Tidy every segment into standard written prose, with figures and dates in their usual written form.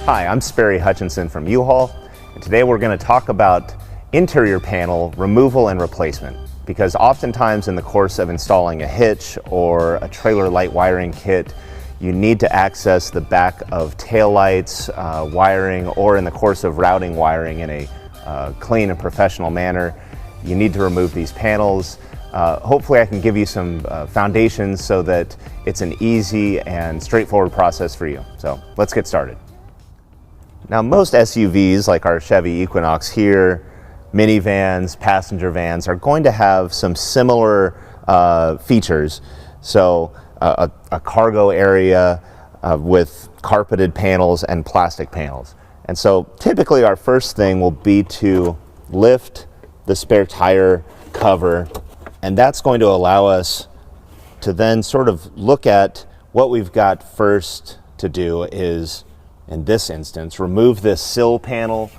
Hi, I'm Sperry Hutchinson from U-Haul, and today we're going to talk about interior panel removal and replacement, because oftentimes in the course of installing a hitch or a trailer light wiring kit, you need to access the back of taillights wiring, or in the course of routing wiring in a clean and professional manner, you need to remove these panels. Hopefully I can give you some foundations so that it's an easy and straightforward process for you. So let's get started. Now, most SUVs like our Chevy Equinox here, minivans, passenger vans are going to have some similar features. So a cargo area with carpeted panels and plastic panels. And so typically our first thing will be to lift the spare tire cover, and that's going to allow us to then sort of look at what we've got first to do is, in this instance, remove this sill panel,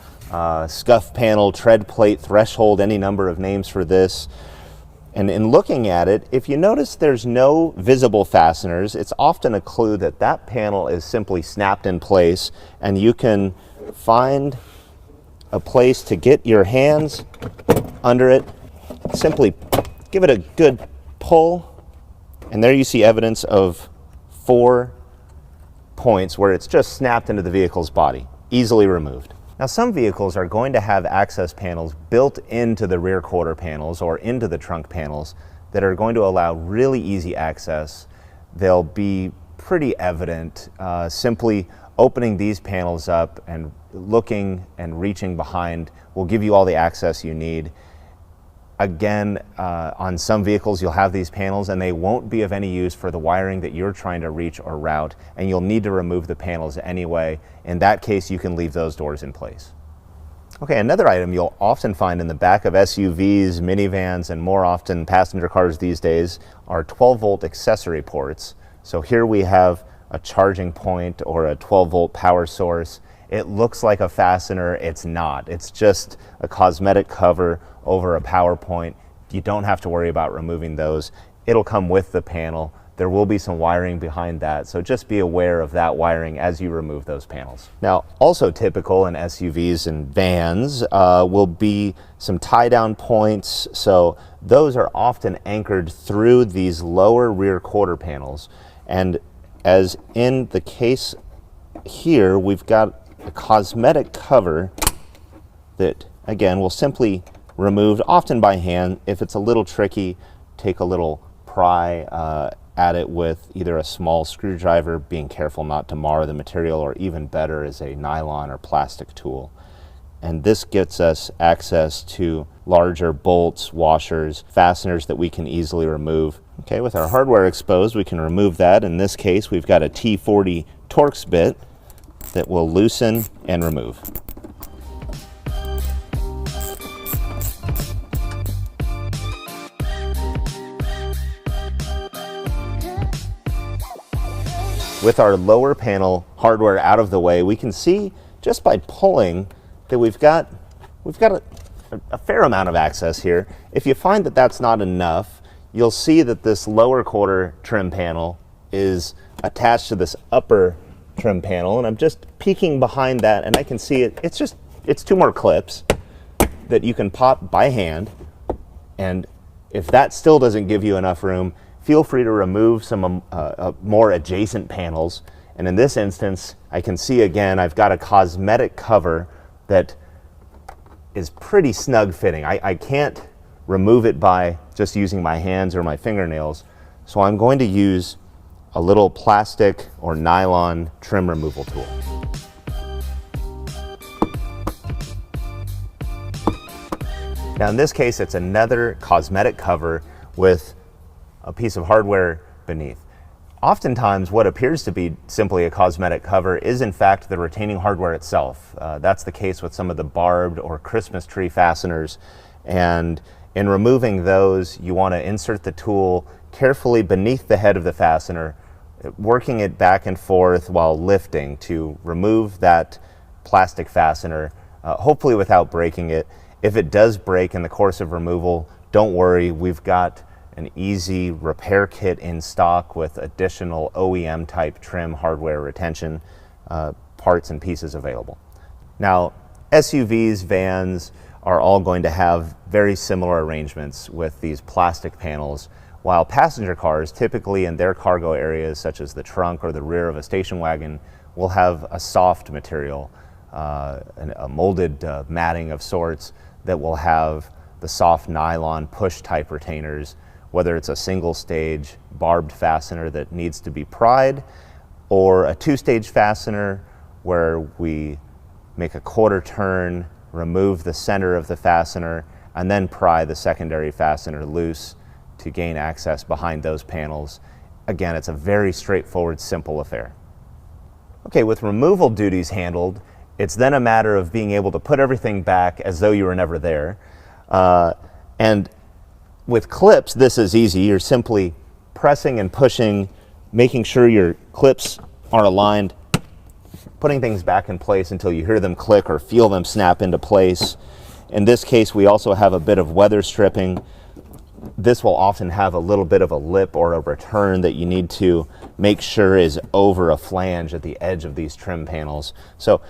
scuff panel, tread plate, threshold, any number of names for this. And in looking at it, if you notice there's no visible fasteners, it's often a clue that that panel is simply snapped in place, and you can find a place to get your hands under it. Simply give it a good pull, and there you see evidence of 4 points where it's just snapped into the vehicle's body, easily removed. Now, some vehicles are going to have access panels built into the rear quarter panels or into the trunk panels that are going to allow really easy access. They'll be pretty evident. Simply opening these panels up and looking and reaching behind will give you all the access you need. Again, on some vehicles you'll have these panels and they won't be of any use for the wiring that you're trying to reach or route, and you'll need to remove the panels anyway. In that case, you can leave those doors in place. Okay, another item you'll often find in the back of SUVs, minivans, and more often passenger cars these days are 12-volt accessory ports. So here we have a charging point or a 12-volt power source. It looks like a fastener, it's not. It's just a cosmetic cover over a power point. You don't have to worry about removing those. It'll come with the panel. There will be some wiring behind that, so just be aware of that wiring as you remove those panels. Now, also typical in SUVs and vans will be some tie-down points. So those are often anchored through these lower rear quarter panels. And as in the case here, we've got a cosmetic cover that, again, will simply remove, often by hand. If it's a little tricky, take a little pry at it with either a small screwdriver, being careful not to mar the material, or even better is a nylon or plastic tool. And this gets us access to larger bolts, washers, fasteners that we can easily remove. Okay, with our hardware exposed, we can remove that. In this case, we've got a T40 Torx bit that will loosen and remove. With our lower panel hardware out of the way, we can see just by pulling that we've got a fair amount of access here. If you find that that's not enough, you'll see that this lower quarter trim panel is attached to this upper trim panel, and I'm just peeking behind that and I can see it. It's 2 more clips that you can pop by hand, and if that still doesn't give you enough room, feel free to remove some more adjacent panels. And in this instance, I can see again, I've got a cosmetic cover that is pretty snug fitting. I can't remove it by just using my hands or my fingernails, so I'm going to use a little plastic or nylon trim removal tool. Now in this case, it's another cosmetic cover with a piece of hardware beneath. Oftentimes what appears to be simply a cosmetic cover is in fact the retaining hardware itself. That's the case with some of the barbed or Christmas tree fasteners, and in removing those you want to insert the tool carefully beneath the head of the fastener, working it back and forth while lifting to remove that plastic fastener, hopefully without breaking it. If it does break in the course of removal, don't worry, we've got an easy repair kit in stock with additional OEM type trim hardware retention. parts and pieces available. Now, SUVs, vans are all going to have very similar arrangements with these plastic panels, while passenger cars, typically in their cargo areas such as the trunk or the rear of a station wagon, will have a soft material, a molded matting of sorts that will have the soft nylon push type retainers, whether it's a single stage barbed fastener that needs to be pried or a two-stage fastener where we make a quarter turn, remove the center of the fastener, and then pry the secondary fastener loose to gain access behind those panels. Again, it's a very straightforward, simple affair. Okay, with removal duties handled, it's then a matter of being able to put everything back as though you were never there. And with clips, this is easy. You're simply pressing and pushing, making sure your clips are aligned, putting things back in place until you hear them click or feel them snap into place. In this case, we also have a bit of weather stripping. This will often have a little bit of a lip or a return that you need to make sure is over a flange at the edge of these trim panels. So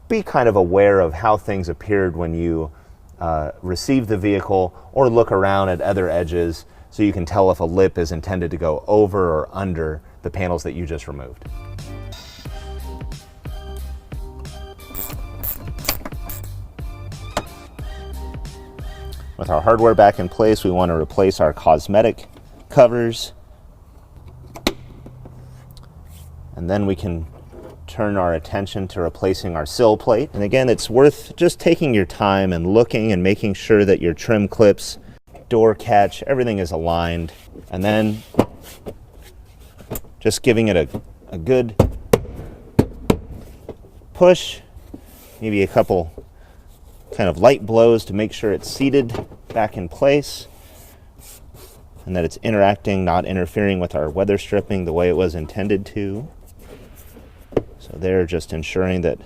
be kind of aware of how things appeared when you receive the vehicle, or look around at other edges so you can tell if a lip is intended to go over or under the panels that you just removed. With our hardware back in place, we want to replace our cosmetic covers. And then we can turn our attention to replacing our sill plate. And again, it's worth just taking your time and looking and making sure that your trim clips, door catch, everything is aligned. And then just giving it a good push, maybe a couple kind of light blows to make sure it's seated back in place and that it's interacting, not interfering with our weather stripping the way it was intended to. So they're just ensuring that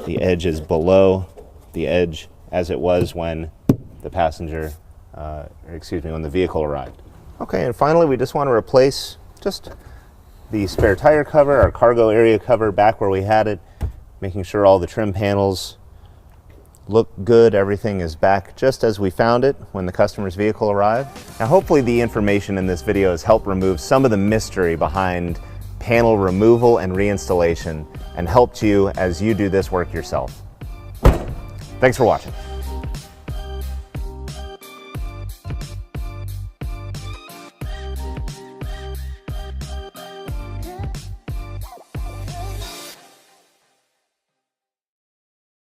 the edge is below the edge as it was when the when the vehicle arrived. Okay, and finally we just want to replace just the spare tire cover, our cargo area cover back where we had it, making sure all the trim panels look good, everything is back just as we found it when the customer's vehicle arrived. Now hopefully the information in this video has helped remove some of the mystery behind panel removal and reinstallation and helped you as you do this work yourself. Thanks for watching.